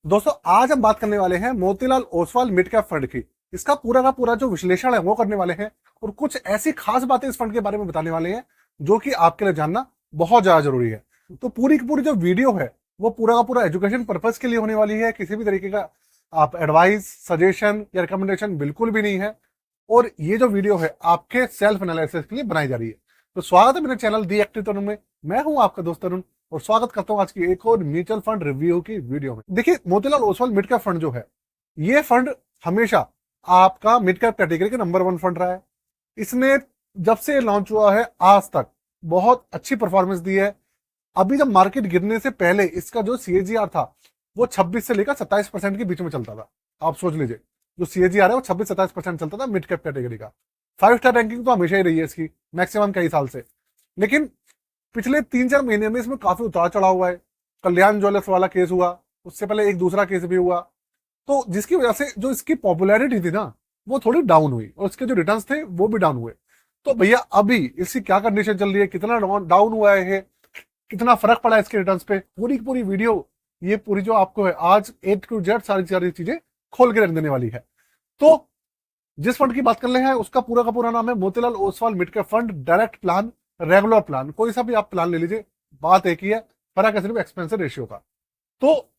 दोस्तों आज हम बात करने वाले हैं Motilal Oswal mid cap fund की। इसका पूरा का पूरा जो विश्लेषण है वो करने वाले हैं और कुछ ऐसी खास बातें इस फंड के बारे में बताने वाले हैं जो कि आपके लिए जानना बहुत ज्यादा जरूरी है। तो पूरी की पूरी जो वीडियो है वो पूरा का पूरा एजुकेशन पर्पज के लिए होने वाली है। किसी भी तरीके का आप एडवाइस, सजेशन या रिकमेंडेशन बिल्कुल भी नहीं है। और ये जो वीडियो है आपके सेल्फ एनालिसिस के लिए बनाई जा रही है। तो स्वागत है मेरे चैनल दी एक्टिव तरुण में। मैं हूं आपका दोस्त तरुण और स्वागत करता हूं आज की एक और म्यूचुअल फंड रिव्यू की वीडियो में। देखिए, Motilal Oswal mid cap fund जो है, ये फंड हमेशा आपका मिड कैप कैटेगरी का नंबर 1 फंड रहा है। इसने जब से लॉन्च हुआ है आज तक बहुत अच्छी परफॉर्मेंस दी है। अभी जब मार्केट गिरने से पहले इसका जो सीएजीआर था वो 26 से लेकर 27% के बीच में चलता था। आप सोच लीजिए, जो सीएजीआर है वो 26-27% चलता था मिड कैप कैटेगरी का। 5 स्टार रैंकिंग तो हमेशा ही रही है इसकी, मैक्सिमम कई साल से। लेकिन पिछले 3-4 महीने में इसमें काफी उतार चढ़ाव हुआ है। कल्याण ज्वेलर्स वाला केस हुआ, उससे पहले एक दूसरा केस भी हुआ, तो जिसकी वजह से जो इसकी पॉपुलैरिटी थी ना वो थोड़ी डाउन हुई और इसके जो रिटर्न्स थे वो भी डाउन हुए। तो भैया अभी इसकी क्या कंडीशन चल रही है, कितना डाउन हुआ है, कितना फर्क पड़ा है इसके रिटर्न्स पे, पूरी पूरी वीडियो ये पूरी जो आपको है आज A to Z सारी सारी चीजें खोल के रख देने वाली है। तो जिस फंड की बात कर रहे हैं उसका पूरा का पूरा नाम है Motilal Oswal mid cap fund direct plan, regular plan, कोई सा भी आप प्लान ले लीजिए, बात एक ही है, फर्क है सिर्फ एक्सपेंस रेशियो का। तो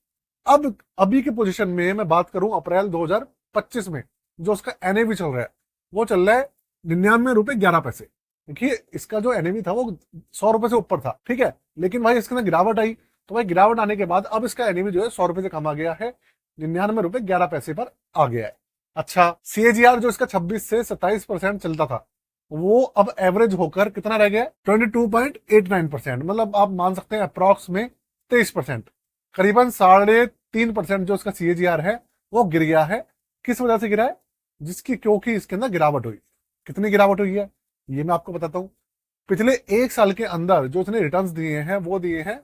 अब अभी के पोजीशन में मैं बात करूं अप्रैल 2025 में जो उसका एनएवी चल रहा है वो चल रहा है 99 रुपए 11 पैसे। देखिए, इसका जो एनएवी था वो 100 रुपए से ऊपर था, ठीक है, लेकिन भाई इसके अंदर गिरावट आई, तो भाई गिरावट आने के बाद अब इसका एनएवी जो है 100 रुपए से कम आ गया है, 99 रुपए 11 पैसे पर आ गया है। अच्छा, सीएजीआर जो इसका 26 से 27% चलता था वो अब एवरेज होकर कितना रह गया, 22.89%। मतलब आप मान सकते हैं अप्रॉक्स में 23%, करीबन 3.5% जो इसका सीएजीआर है वो गिर गया है। किस वजह से गिरा है, जिसकी क्योंकि इसके अंदर गिरावट हुई। कितनी गिरावट हुई है ये मैं आपको बताता हूं। पिछले एक साल के अंदर जो इसने रिटर्न्स दिए हैं वो दिए हैं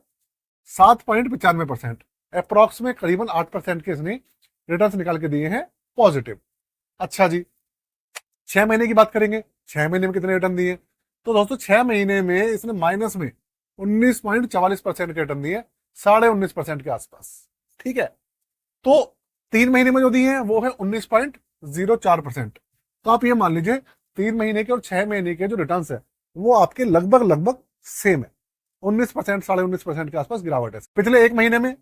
7.95%, अप्रॉक्स में करीबन 8% के इसने रिटर्न्स निकाल के दिए हैं पॉजिटिव। अच्छा जी, 6 महीने की बात करेंगे, 6 महीने में कितने रिटर्न दिए, तो दोस्तों 6 महीने में इसने माइनस में 19.44% के रिटर्न दिए, 19.5% के आसपास, ठीक है। तो 3 महीने में जो दिए हैं वो है 19.04%। तो आप ये मान लीजिए 3 महीने के और 6 महीने के जो रिटर्न है वो आपके लगभग लगभग सेम है, 19%, 19.5% के आसपास गिरावट है। पिछले एक महीने में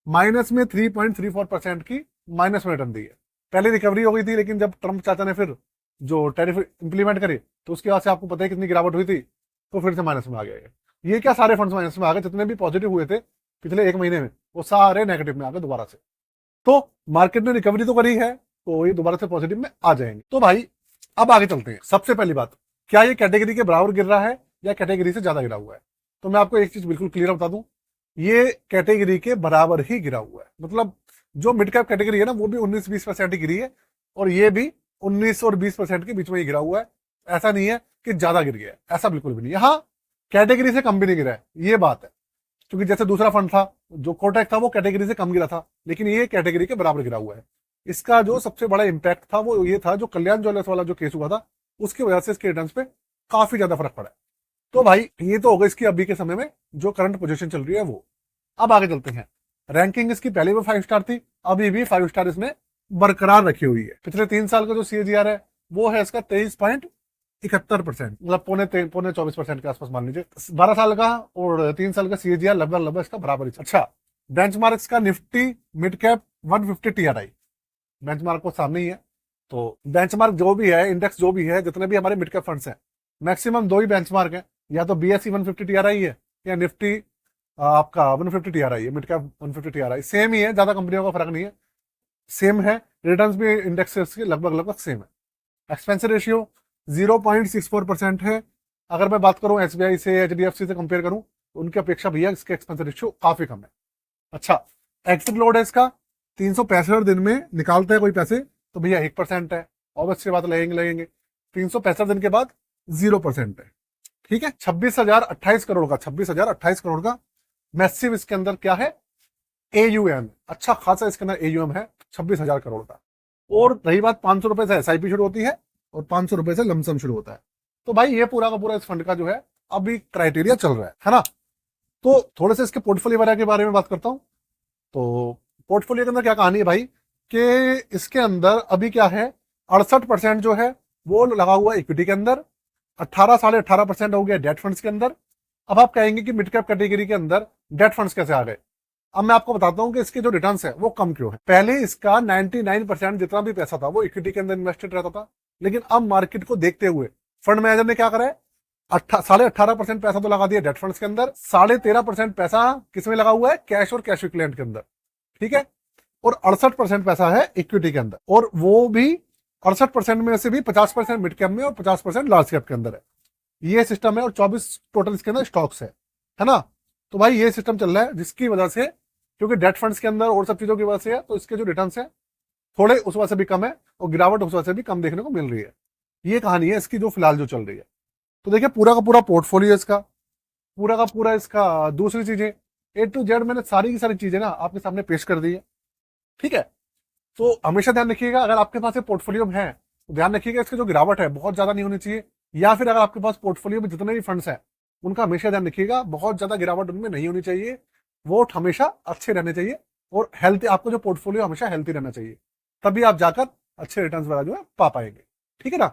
माइनस में 3.34% की माइनस में रिटर्न दी है। पहले रिकवरी हो गई थी, लेकिन जब ट्रंप चाचा ने फिर जो टैरिफ इंप्लीमेंट करे तो उसके बाद से आपको पता है कितनी गिरावट हुई थी, तो फिर से माइनस में आ गया ये क्या, सारे फंड्स माइनस में आ गए, जितने भी पॉजिटिव हुए थे पिछले एक महीने में वो सारे नेगेटिव में आ गए दोबारा से। तो मार्केट ने रिकवरी तो करी है तो ये दोबारा से पॉजिटिव में आ जाएंगे। तो भाई अब आगे चलते हैं। सबसे पहली बात, क्या ये कैटेगरी के बराबर गिर रहा है या कैटेगरी से ज्यादा गिरा हुआ है, तो मैं आपको एक चीज बिल्कुल क्लियर बता दूं, ये कैटेगरी के बराबर ही गिरा हुआ है। मतलब जो मिड कैप कैटेगरी है ना वो भी 19-20% ही गिरी है और ये भी 19 और 20% के बीच में ही गिरा हुआ है। ऐसा नहीं है कि ज्यादा गिर गया है, ऐसा बिल्कुल भी नहीं है। हाँ, कैटेगरी से कम भी नहीं गिरा है, ये बात है। क्योंकि जैसे दूसरा फंड था जो कोटक था वो कैटेगरी से कम गिरा था, लेकिन ये कैटेगरी के बराबर गिरा हुआ है। इसका जो सबसे बड़ा इंपैक्ट था वो ये था, जो कल्याण ज्वेलर्स वाला जो केस हुआ था उसकी वजह से इसके रिटर्न्स पे काफी ज्यादा फर्क पड़ा है। तो भाई ये तो होगा इसकी अभी के समय में जो करंट पोजीशन चल रही है वो। अब आगे चलते हैं। रैंकिंग इसकी पहले भी 5 स्टार थी, अभी भी 5 स्टार इसमें बरकरार रखी हुई है। पिछले 3 साल का जो सीएजीआर है वो है इसका 23.71%, मतलब पौने 24% के आसपास मान लीजिए। 12 साल का और 3 साल का सीएजीआर लगभग लगभग इसका बराबर ही। अच्छा, बेंचमार्क का Nifty mid cap 150 TRI benchmark को सामने ही है। तो बेंचमार्क जो भी है, इंडेक्स जो भी है, जितने भी हमारे मिड कैप फंड्स हैं, मैक्सिमम 2 ही बेंचमार्क है, या तो बीएसई 150 टीआरआई है या निफ्टी आपका 150 टीआरआई है। मिड कैप 150 टीआरआई सेम ही है, ज्यादा कंपनियों का फर्क नहीं है, सेम है। रिटर्न्स भी इंडेक्सेस के लगभग लगभग सेम है। एक्सपेंस रेशियो 0.64% है। अगर मैं बात करूं एसबीआई से, एचडीएफसी से कंपेयर करूं तो उनकी अपेक्षा भैया इसके एक्सपेंस रेशियो काफी कम है। अच्छा, एग्जिट लोड है इसका 365 दिन में निकालते हैं कोई पैसे तो भैया 1% है, ऑब्वियसली बात लगेंगे। 365 दिन के बाद 0% है, ठीक है। 26,028 करोड़ का मैसिव इसके अंदर क्या है, एयूएम, अच्छा खासा इसके अंदर एयूएम है 26,000 करोड़ का। और रही बात 500 रुपए से एसआईपी शुरू होती है और 500 रुपए से लमसम शुरू होता है। तो भाई ये पूरा का पूरा इस फंड का जो है अभी क्राइटेरिया चल रहा है ना। तो थोड़े से इसके पोर्टफोलियो वगैरह के बारे में बात करता हूं। तो पोर्टफोलियो के अंदर क्या कहानी है भाई कि इसके अंदर अभी क्या है, 68% जो है वो लगा हुआ इक्विटी के अंदर, 18.5% हो गया डेट फंड्स के अंदर। अब आप कहेंगे कि मिड कैप कैटेगरी के अंदर डेट फंड्स कैसे आ गए। अब मैं आपको बताता हूं कि इसके जो रिटर्न्स है वो कम क्यों है। पहले इसका 99% जितना भी पैसा था वो इक्विटी के अंदर इन्वेस्टेड रहता था, लेकिन अब मार्केट को देखते हुए फंड मैनेजर ने क्या करा है, 18.5% पैसा तो लगा दिया डेट फंड्स के अंदर, 13.5% पैसा किसमें लगा हुआ है, कैश और कैश इक्विवेलेंट के अंदर, ठीक है। और 68% पैसा है इक्विटी के अंदर, और वो भी 68% में से भी 50% मिड कैप में और 50% लार्ज कैप के अंदर है। ये सिस्टम है, और 24 टोटल इसके अंदर स्टॉक्स है ना। तो भाई ये सिस्टम चल रहा है, जिसकी वजह से, क्योंकि डेट फंड्स के अंदर और सब चीजों की वजह से है, तो इसके जो रिटर्न्स है थोड़े उस वजह से भी कम है, और गिरावट उस वजह से भी कम देखने को मिल रही है। ये कहानी है इसकी जो फिलहाल जो चल रही है। तो देखिए पूरा का पूरा पोर्टफोलियो इसका, पूरा का पूरा इसका, दूसरी चीजें A to Z मैंने सारी की सारी चीजें ना आपके सामने पेश कर दी है, ठीक है। तो हमेशा ध्यान रखिएगा, अगर आपके पास पोर्टफोलियो है तो ध्यान रखिएगा इसकी जो गिरावट है बहुत ज्यादा नहीं होनी चाहिए, या फिर अगर आपके पास पोर्टफोलियो में जितने भी फंड्स हैं उनका हमेशा ध्यान रखिएगा बहुत ज्यादा गिरावट उनमें नहीं होनी चाहिए, वो हमेशा अच्छे रहने चाहिए, और हेल्थी, आपको जो पोर्टफोलियो हमेशा हेल्थी रहना चाहिए, तभी आप जाकर अच्छे रिटर्न्स वगैरह जो है पा पाएंगे, ठीक है ना।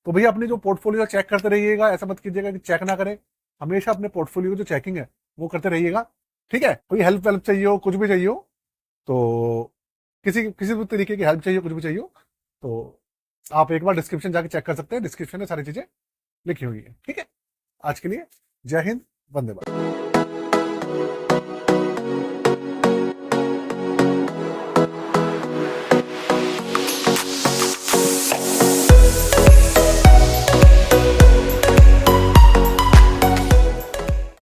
तो भैया अपनी जो पोर्टफोलियो चेक करते रहिएगा, ऐसा मत कीजिएगा कि चेक ना करें, हमेशा अपने पोर्टफोलियो जो चेकिंग है वो करते रहिएगा, ठीक है। कोई हेल्प वेल्प चाहिए हो, कुछ भी चाहिए हो, तो किसी किसी भी तरीके की हेल्प चाहिए, कुछ भी चाहिए हो, तो आप एक बार डिस्क्रिप्शन जाके चेक कर सकते हैं, डिस्क्रिप्शन में सारी चीजें लिखी हुई है, ठीक है। आज के लिए जय हिंद, वंदे मातरम।